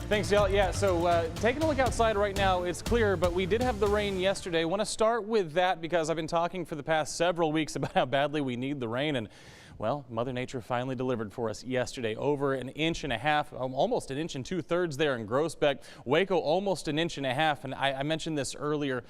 Thanks, y'all. Yeah, so taking a look outside right now, it's clear, but we did have the rain yesterday. I want to start with that because I've been talking for the past several weeks about how badly we need the rain. And, well, Mother Nature finally delivered for us yesterday. Over an inch and a half, almost an inch and 2/3 there in Groesbeck. Waco, almost an inch and a half. And I mentioned this earlier.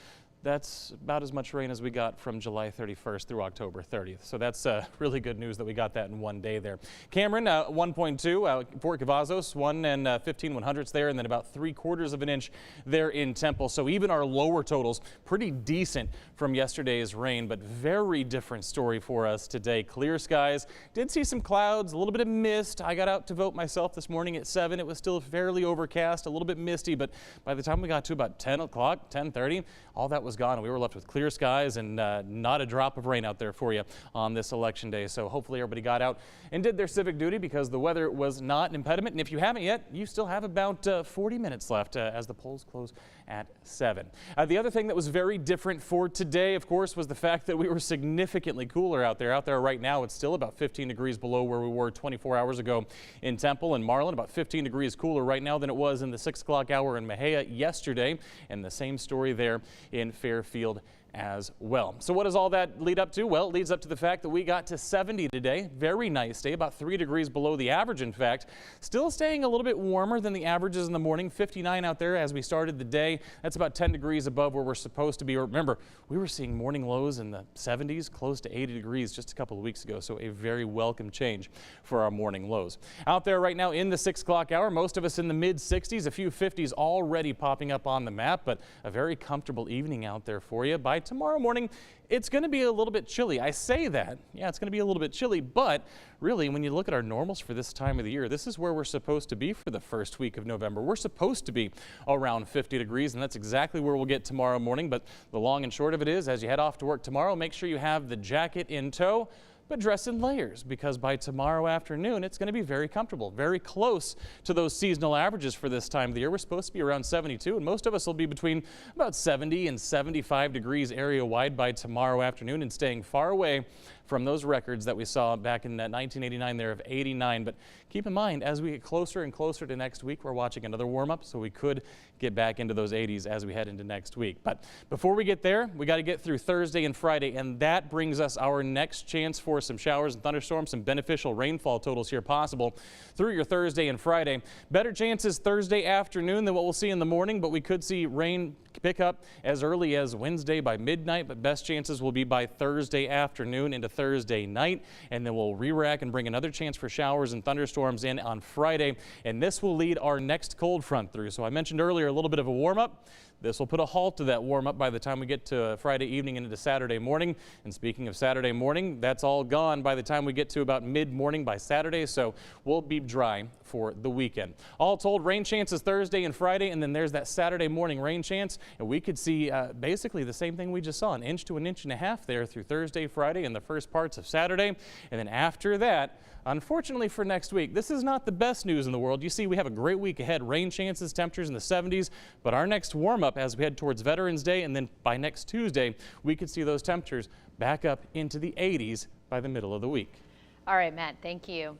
That's about as much rain as we got from July 31st through October 30th. So that's really good news that we got that in one day there. Cameron, 1.2, Fort Cavazos, 1 and 15/100ths there, and then about 3/4 of an inch there in Temple. So even our lower totals, pretty decent from yesterday's rain, but very different story for us today. Clear skies, did see some clouds, a little bit of mist. I got out to vote myself this morning at 7. It was still fairly overcast, a little bit misty, but by the time we got to about 10 o'clock, 10:30, all that was gone, and we were left with clear skies and not a drop of rain out there for you on this election day. So hopefully everybody got out and did their civic duty because the weather was not an impediment. And if you haven't yet, you still have about 40 minutes left as the polls close at 7. The other thing that was very different for today, of course, was the fact that we were significantly cooler out there. Out there right now, it's still about 15 degrees below where we were 24 hours ago in Temple and Marlin. About 15 degrees cooler right now than it was in the 6 o'clock hour in Mexia yesterday. And the same story there in Fairfield as well. So what does all that lead up to? Well, it leads up to the fact that we got to 70 today. Very nice day, about 3 degrees below the average, in fact. Still staying a little bit warmer than the averages in the morning. 59 out there as we started the day. That's about 10 degrees above where we're supposed to be. Remember, we were seeing morning lows in the 70s, close to 80 degrees just a couple of weeks ago. So a very welcome change for our morning lows. Out there right now in the 6 o'clock hour, most of us in the mid 60s, a few 50s already popping up on the map, but a very comfortable evening out there for you. By tomorrow morning, it's going to be a little bit chilly. I say that, yeah, it's going to be a little bit chilly, but really, when you look at our normals for this time of the year, this is where we're supposed to be for the first week of November. We're supposed to be around 50 degrees, and that's exactly where we'll get tomorrow morning. But the long and short of it is, as you head off to work tomorrow, make sure you have the jacket in tow, but dress in layers, because by tomorrow afternoon, it's going to be very comfortable, very close to those seasonal averages for this time of the year. We're supposed to be around 72, and most of us will be between about 70 and 75 degrees area-wide by tomorrow afternoon, and staying far away from those records that we saw back in 1989 there of 89. But keep in mind, as we get closer and closer to next week, we're watching another warm-up, so we could get back into those 80s as we head into next week. But before we get there, we got to get through Thursday and Friday, and that brings us our next chance for some showers and thunderstorms, some beneficial rainfall totals here possible through your Thursday and Friday. Better chances Thursday afternoon than what we'll see in the morning, but we could see rain pick up as early as Wednesday by midnight, but best chances will be by Thursday afternoon into Thursday night, and then we'll re-rack and bring another chance for showers and thunderstorms in on Friday, and this will lead our next cold front through. So I mentioned earlier a little bit of a warm-up. This will put a halt to that warm-up by the time we get to Friday evening and into Saturday morning. And speaking of Saturday morning, that's all gone by the time we get to about mid-morning by Saturday, so we'll be dry for the weekend. All told, rain chances Thursday and Friday, and then there's that Saturday morning rain chance, and we could see basically the same thing we just saw, an inch to an inch and a half there through Thursday, Friday, and the first parts of Saturday. And then after that, unfortunately for next week, this is not the best news in the world. You see, we have a great week ahead. Rain chances, temperatures in the 70s, but our next warm-up as we head towards Veterans Day, and then by next Tuesday, we could see those temperatures back up into the 80s by the middle of the week. All right, Matt, thank you.